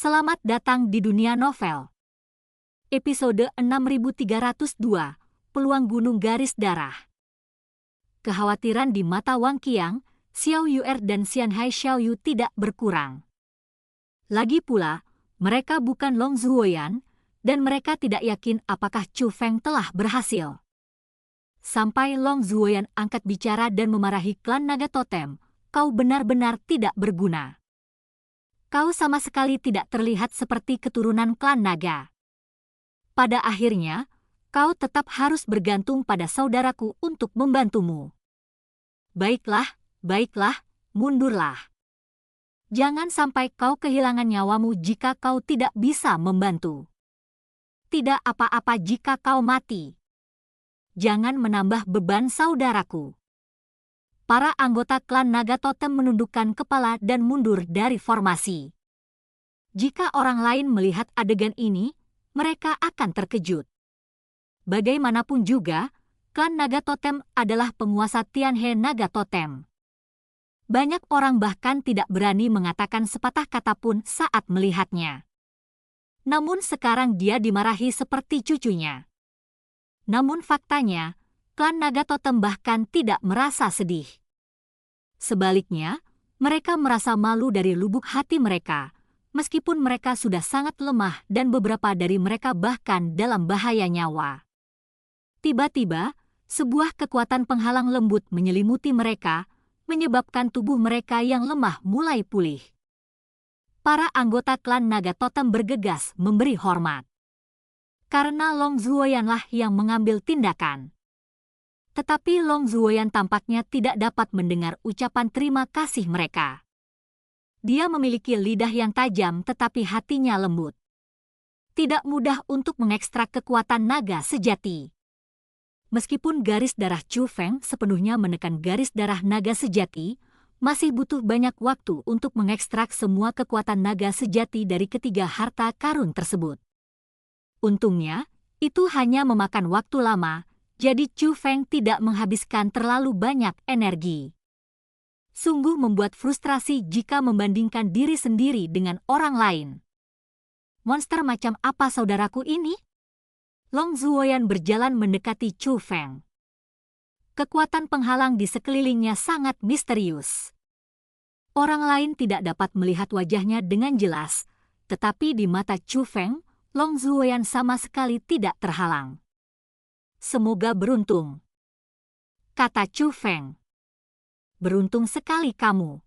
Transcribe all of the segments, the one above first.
Selamat datang di dunia novel. Episode 6302, Peluang Gunung Garis Darah. Kekhawatiran di mata Wang Qiang, Xiao Yuer dan Xianhai Xiaoyu tidak berkurang. Lagi pula, mereka bukan Long Zuoyan, dan mereka tidak yakin apakah Chu Feng telah berhasil. Sampai Long Zuoyan angkat bicara dan memarahi klan naga totem, kau benar-benar tidak berguna. Kau sama sekali tidak terlihat seperti keturunan klan naga. Pada akhirnya, kau tetap harus bergantung pada saudaraku untuk membantumu. Baiklah, mundurlah. Jangan sampai kau kehilangan nyawamu jika kau tidak bisa membantu. Tidak apa-apa jika kau mati. Jangan menambah beban saudaraku. Para anggota klan naga totem menundukkan kepala dan mundur dari formasi. Jika orang lain melihat adegan ini, mereka akan terkejut. Bagaimanapun juga, klan naga totem adalah penguasa Tianhe naga totem. Banyak orang bahkan tidak berani mengatakan sepatah kata pun saat melihatnya. Namun sekarang dia dimarahi seperti cucunya. Namun faktanya, klan naga totem bahkan tidak merasa sedih. Sebaliknya, mereka merasa malu dari lubuk hati mereka, meskipun mereka sudah sangat lemah dan beberapa dari mereka bahkan dalam bahaya nyawa. Tiba-tiba, sebuah kekuatan penghalang lembut menyelimuti mereka, menyebabkan tubuh mereka yang lemah mulai pulih. Para anggota klan naga totem bergegas memberi hormat. Karena Long Zuoyanlah yang mengambil tindakan. Tetapi Long Zuoyan tampaknya tidak dapat mendengar ucapan terima kasih mereka. Dia memiliki lidah yang tajam tetapi hatinya lembut. Tidak mudah untuk mengekstrak kekuatan naga sejati. Meskipun garis darah Chu Feng sepenuhnya menekan garis darah naga sejati, masih butuh banyak waktu untuk mengekstrak semua kekuatan naga sejati dari ketiga harta karun tersebut. Untungnya, itu hanya memakan waktu lama, jadi Chu Feng tidak menghabiskan terlalu banyak energi. Sungguh membuat frustrasi jika membandingkan diri sendiri dengan orang lain. Monster macam apa saudaraku ini? Long Zuoyan berjalan mendekati Chu Feng. Kekuatan penghalang di sekelilingnya sangat misterius. Orang lain tidak dapat melihat wajahnya dengan jelas, tetapi di mata Chu Feng, Long Zuoyan sama sekali tidak terhalang. Semoga beruntung, kata Chu Feng. Beruntung sekali kamu.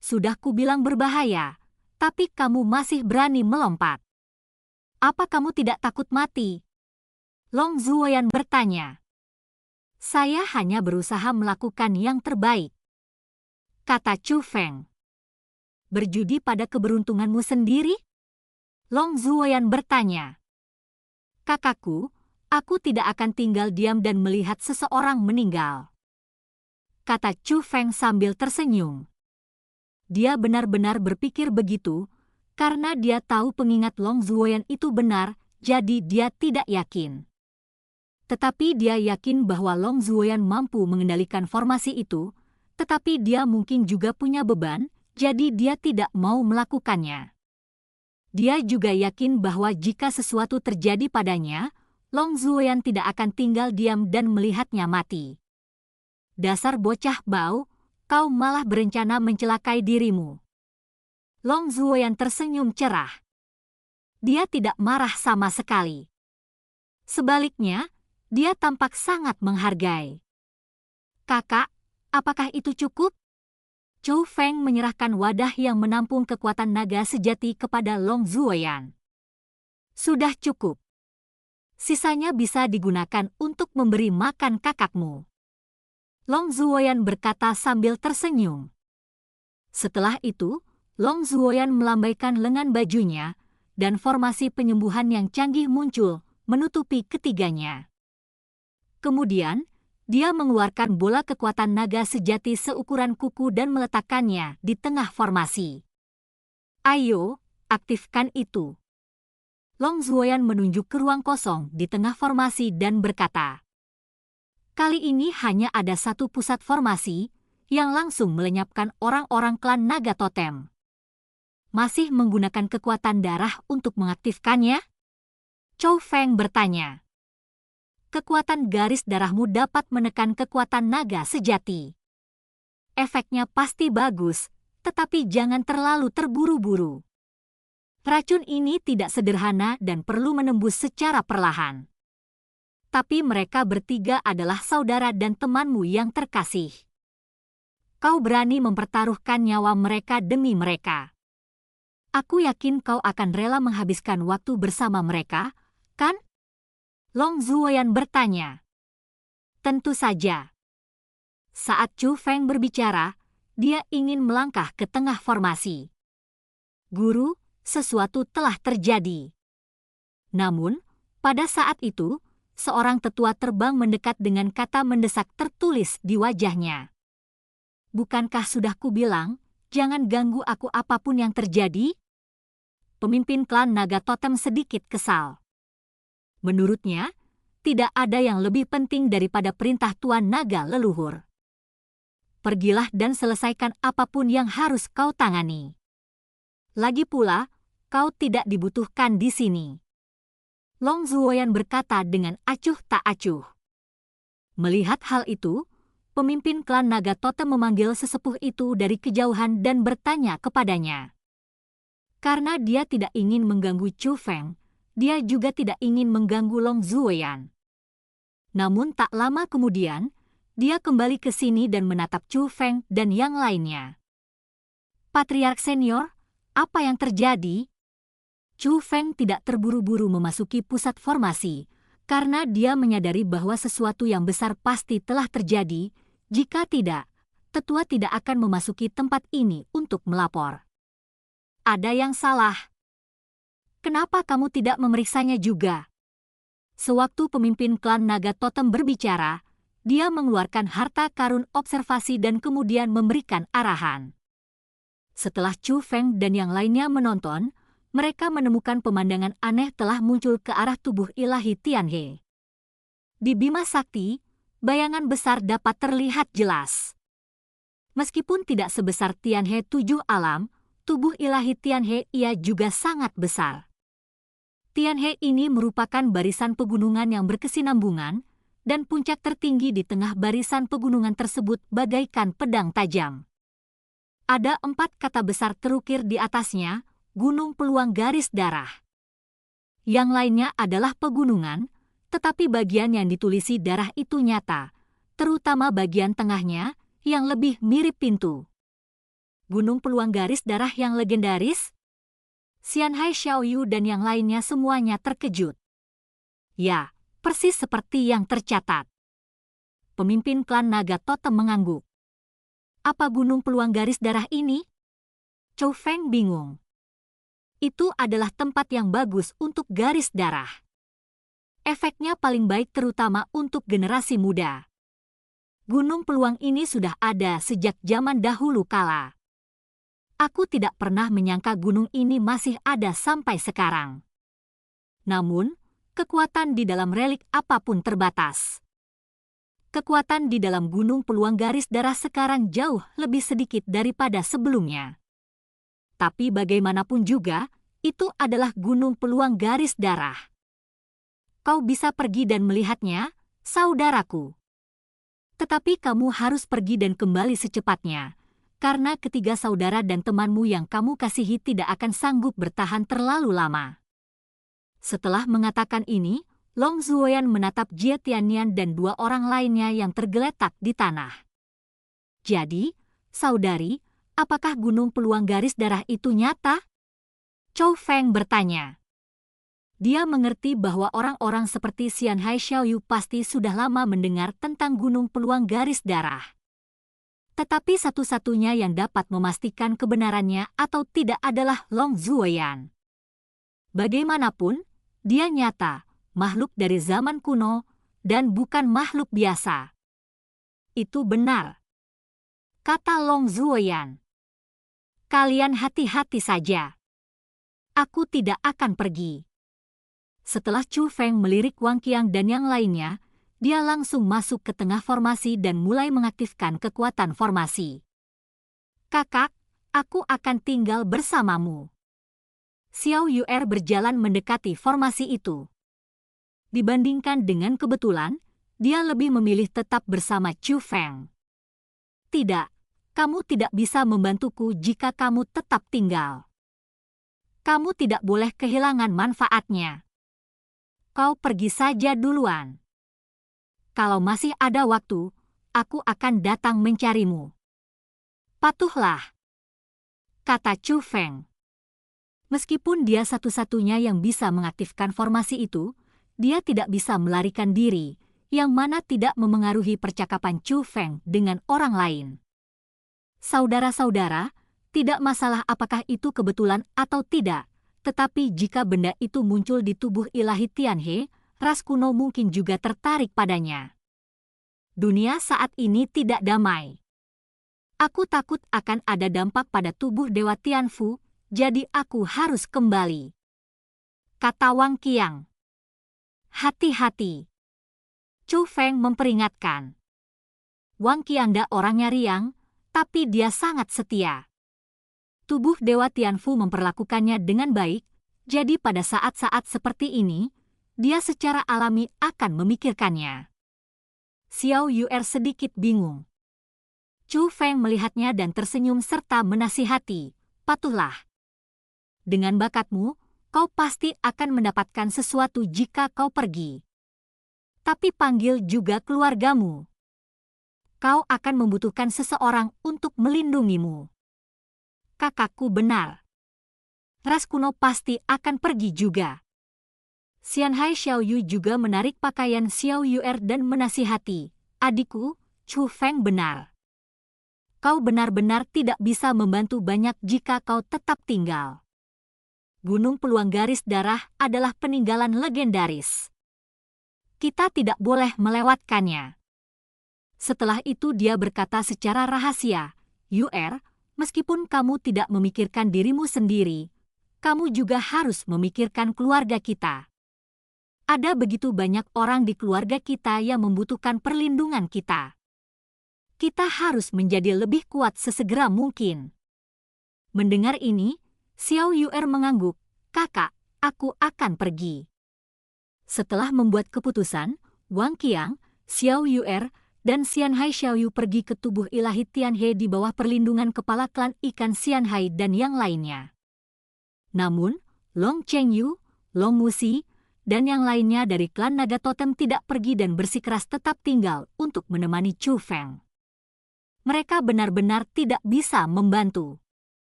Sudah kubilang berbahaya, tapi kamu masih berani melompat. Apa kamu tidak takut mati? Long Zuoyan bertanya. Saya hanya berusaha melakukan yang terbaik, kata Chu Feng. Berjudi pada keberuntunganmu sendiri? Long Zuoyan bertanya. Kakakku, aku tidak akan tinggal diam dan melihat seseorang meninggal, kata Chu Feng sambil tersenyum. Dia benar-benar berpikir begitu, karena dia tahu pengingat Long Zuoyan itu benar, jadi dia tidak yakin. Tetapi dia yakin bahwa Long Zuoyan mampu mengendalikan formasi itu, tetapi dia mungkin juga punya beban, jadi dia tidak mau melakukannya. Dia juga yakin bahwa jika sesuatu terjadi padanya, Long Zuoyan tidak akan tinggal diam dan melihatnya mati. Dasar bocah bau, kau malah berencana mencelakai dirimu. Long Zuoyan tersenyum cerah. Dia tidak marah sama sekali. Sebaliknya, dia tampak sangat menghargai. Kakak, apakah itu cukup? Chu Feng menyerahkan wadah yang menampung kekuatan naga sejati kepada Long Zuoyan. Sudah cukup. Sisanya bisa digunakan untuk memberi makan kakakmu, Long Zuoyan berkata sambil tersenyum. Setelah itu, Long Zuoyan melambaikan lengan bajunya, dan formasi penyembuhan yang canggih muncul, menutupi ketiganya. Kemudian, dia mengeluarkan bola kekuatan naga sejati seukuran kuku dan meletakkannya di tengah formasi. Ayo, aktifkan itu. Long Zuoyan menunjuk ke ruang kosong di tengah formasi dan berkata. Kali ini hanya ada satu pusat formasi yang langsung melenyapkan orang-orang klan naga totem. masih menggunakan kekuatan darah untuk mengaktifkannya? Chou Feng bertanya. Kekuatan garis darahmu dapat menekan kekuatan naga sejati. Efeknya pasti bagus, tetapi jangan terlalu terburu-buru. Racun ini tidak sederhana dan perlu menembus secara perlahan. Tapi mereka bertiga adalah saudara dan temanmu yang terkasih. Kau berani mempertaruhkan nyawa mereka demi mereka. Aku yakin kau akan rela menghabiskan waktu bersama mereka, kan? Long Zuoyan bertanya. Tentu saja. Saat Chu Feng berbicara, dia ingin melangkah ke tengah formasi. Guru, sesuatu telah terjadi. Namun, pada saat itu, seorang tetua terbang mendekat dengan kata mendesak tertulis di wajahnya. Bukankah sudah kubilang, jangan ganggu aku apapun yang terjadi? Pemimpin klan naga totem sedikit kesal. Menurutnya, tidak ada yang lebih penting daripada perintah Tuan Naga leluhur. Pergilah dan selesaikan apapun yang harus kau tangani. Lagi pula, kau tidak dibutuhkan di sini. Long Zuoyan berkata dengan acuh tak acuh. Melihat hal itu, pemimpin klan naga totem memanggil sesepuh itu dari kejauhan dan bertanya kepadanya. Karena dia tidak ingin mengganggu Chu Feng, dia juga tidak ingin mengganggu Long Zuoyan. Namun tak lama kemudian, dia kembali ke sini dan menatap Chu Feng dan yang lainnya. Patriark Senior, apa yang terjadi? Chu Feng tidak terburu-buru memasuki pusat formasi, karena dia menyadari bahwa sesuatu yang besar pasti telah terjadi. Jika tidak, tetua tidak akan memasuki tempat ini untuk melapor. Ada yang salah. Kenapa kamu tidak memeriksanya juga? Sewaktu pemimpin klan naga totem berbicara, dia mengeluarkan harta karun observasi dan kemudian memberikan arahan. Setelah Chu Feng dan yang lainnya menonton, mereka menemukan pemandangan aneh telah muncul ke arah tubuh ilahi Tianhe. Di Bima Sakti, bayangan besar dapat terlihat jelas. Meskipun tidak sebesar Tianhe 7 alam, tubuh ilahi Tianhe ia juga sangat besar. Tianhe ini merupakan barisan pegunungan yang berkesinambungan, dan puncak tertinggi di tengah barisan pegunungan tersebut bagaikan pedang tajam. Ada 4 kata besar terukir di atasnya, Gunung Peluang Garis Darah. Yang lainnya adalah pegunungan, tetapi bagian yang ditulisi darah itu nyata, terutama bagian tengahnya yang lebih mirip pintu. Gunung Peluang Garis Darah yang legendaris? Xianhai Xiaoyu dan yang lainnya semuanya terkejut. Ya, persis seperti yang tercatat. Pemimpin klan naga totem mengangguk. Apa Gunung Peluang Garis Darah ini? Chou Feng bingung. Itu adalah tempat yang bagus untuk garis darah. Efeknya paling baik terutama untuk generasi muda. Gunung Peluang ini sudah ada sejak zaman dahulu kala. Aku tidak pernah menyangka gunung ini masih ada sampai sekarang. Namun, kekuatan di dalam relik apapun terbatas. Kekuatan di dalam Gunung Peluang Garis Darah sekarang jauh lebih sedikit daripada sebelumnya. Tapi bagaimanapun juga, itu adalah Gunung Peluang Garis Darah. Kau bisa pergi dan melihatnya, saudaraku. Tetapi kamu harus pergi dan kembali secepatnya. Karena ketiga saudara dan temanmu yang kamu kasihi tidak akan sanggup bertahan terlalu lama. Setelah mengatakan ini, Long Zuoyan menatap Jie Tiannian dan 2 orang lainnya yang tergeletak di tanah. Jadi, saudari, apakah Gunung Peluang Garis Darah itu nyata? Chou Feng bertanya. Dia mengerti bahwa orang-orang seperti Xianhai Xiaoyu pasti sudah lama mendengar tentang Gunung Peluang Garis Darah. Tetapi satu-satunya yang dapat memastikan kebenarannya atau tidak adalah Long Zuoyan. Bagaimanapun, dia nyata, makhluk dari zaman kuno, dan bukan makhluk biasa. Itu benar, kata Long Zuoyan. Kalian hati-hati saja. Aku tidak akan pergi. Setelah Chu Feng melirik Wang Qiang dan yang lainnya, dia langsung masuk ke tengah formasi dan mulai mengaktifkan kekuatan formasi. Kakak, aku akan tinggal bersamamu. Xiao Yu'er berjalan mendekati formasi itu. Dibandingkan dengan kebetulan, dia lebih memilih tetap bersama Chu Feng. Tidak, kamu tidak bisa membantuku jika kamu tetap tinggal. Kamu tidak boleh kehilangan manfaatnya. Kau pergi saja duluan. Kalau masih ada waktu, aku akan datang mencarimu. Patuhlah, kata Chu Feng. Meskipun dia satu-satunya yang bisa mengaktifkan formasi itu, dia tidak bisa melarikan diri, yang mana tidak memengaruhi percakapan Chu Feng dengan orang lain. Saudara-saudara, tidak masalah apakah itu kebetulan atau tidak, tetapi jika benda itu muncul di tubuh ilahi Tianhe, ras kuno mungkin juga tertarik padanya. Dunia saat ini tidak damai. Aku takut akan ada dampak pada tubuh Dewa Tianfu, jadi aku harus kembali. Kata Wang Qiang. Hati-hati. Chu Feng memperingatkan. Wang Qiang orangnya riang, tapi dia sangat setia. Tubuh Dewa Tianfu memperlakukannya dengan baik, jadi pada saat-saat seperti ini, dia secara alami akan memikirkannya. Xiao Yu'er sedikit bingung. Chu Feng melihatnya dan tersenyum serta menasihati, patuhlah. Dengan bakatmu, kau pasti akan mendapatkan sesuatu jika kau pergi. Tapi panggil juga keluargamu. Kau akan membutuhkan seseorang untuk melindungimu. Kakakku benar. Ras kuno pasti akan pergi juga. Xianhai Xiaoyu juga menarik pakaian Xiao Yu'er dan menasihati, adikku, Chu Feng benar. Kau benar-benar tidak bisa membantu banyak jika kau tetap tinggal. Gunung Peluang Garis Darah adalah peninggalan legendaris. Kita tidak boleh melewatkannya. Setelah itu dia berkata secara rahasia, Yu'er, meskipun kamu tidak memikirkan dirimu sendiri, kamu juga harus memikirkan keluarga kita. Ada begitu banyak orang di keluarga kita yang membutuhkan perlindungan kita. Kita harus menjadi lebih kuat sesegera mungkin. Mendengar ini, Xiao Yu'er mengangguk, kakak, aku akan pergi. Setelah membuat keputusan, Wang Qiang, Xiao Yu'er, dan Xianhai Xiaoyu pergi ke tubuh ilahi Tianhe di bawah perlindungan kepala klan ikan Xianhai dan yang lainnya. Namun, Long Chengyu, Long Musi, dan yang lainnya dari klan Naga Totem tidak pergi dan bersikeras tetap tinggal untuk menemani Chu Feng. Mereka benar-benar tidak bisa membantu.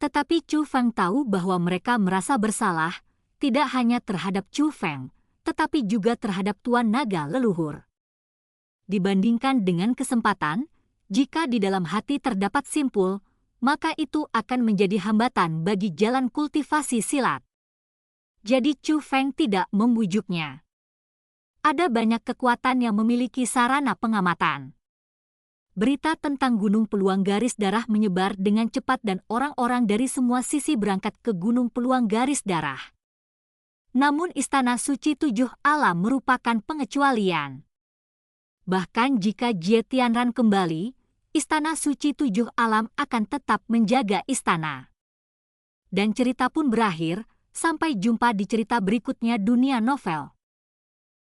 Tetapi Chu Feng tahu bahwa mereka merasa bersalah, tidak hanya terhadap Chu Feng, tetapi juga terhadap Tuan Naga leluhur. Dibandingkan dengan kesempatan, jika di dalam hati terdapat simpul, maka itu akan menjadi hambatan bagi jalan kultivasi silat. Jadi Chu Feng tidak membujuknya. Ada banyak kekuatan yang memiliki sarana pengamatan. Berita tentang Gunung Peluang Garis Darah menyebar dengan cepat dan orang-orang dari semua sisi berangkat ke Gunung Peluang Garis Darah. Namun Istana Suci Tujuh Alam merupakan pengecualian. Bahkan jika Jie Tianran kembali, Istana Suci Tujuh Alam akan tetap menjaga istana. Dan cerita pun berakhir, sampai jumpa di cerita berikutnya Dunia Novel.